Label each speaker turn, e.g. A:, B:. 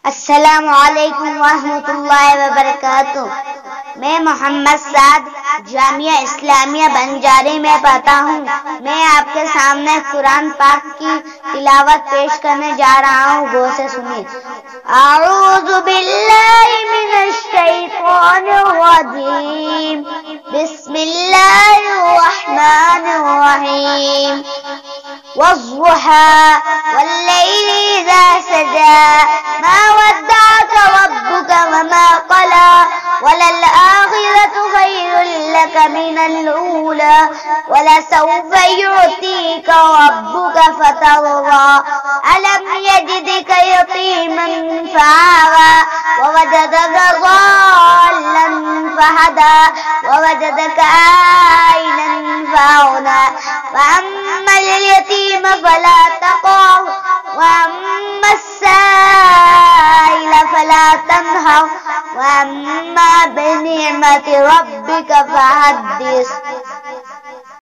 A: अस्सलामु अलैकुम वरहमतुल्लाहि वबरकातुह। मैं मोहम्मद साद जामिया इस्लामिया बंजारी में पढ़ता हूँ। मैं आपके सामने कुरान पाक की तिलावत पेश करने जा रहा हूँ। गौर से सुनिए। अऊज़ु बिल्लाहि मिनश शैतानिर रजीम। बिस्मिल्लाहिर रहमानिर रहीम। वज़्ज़ुहा वल्लैलि इज़ा सजा मा वद्दअक रब्बुक वमा क़ला वलल आखिरतु खैरुल लक मिनल ऊला वलसौफ युअतीक रब्बुक फतर्दा अलम यजिदक यतीमन फआवा ववजदक ضالًا फहदा ववजदक आइलन फअगना वअम्मल यतीम फला तक़हर वअम्मा अस्साइल फला तनहर वअम्मा बिनिअमति रब्बिक फहद्दिस।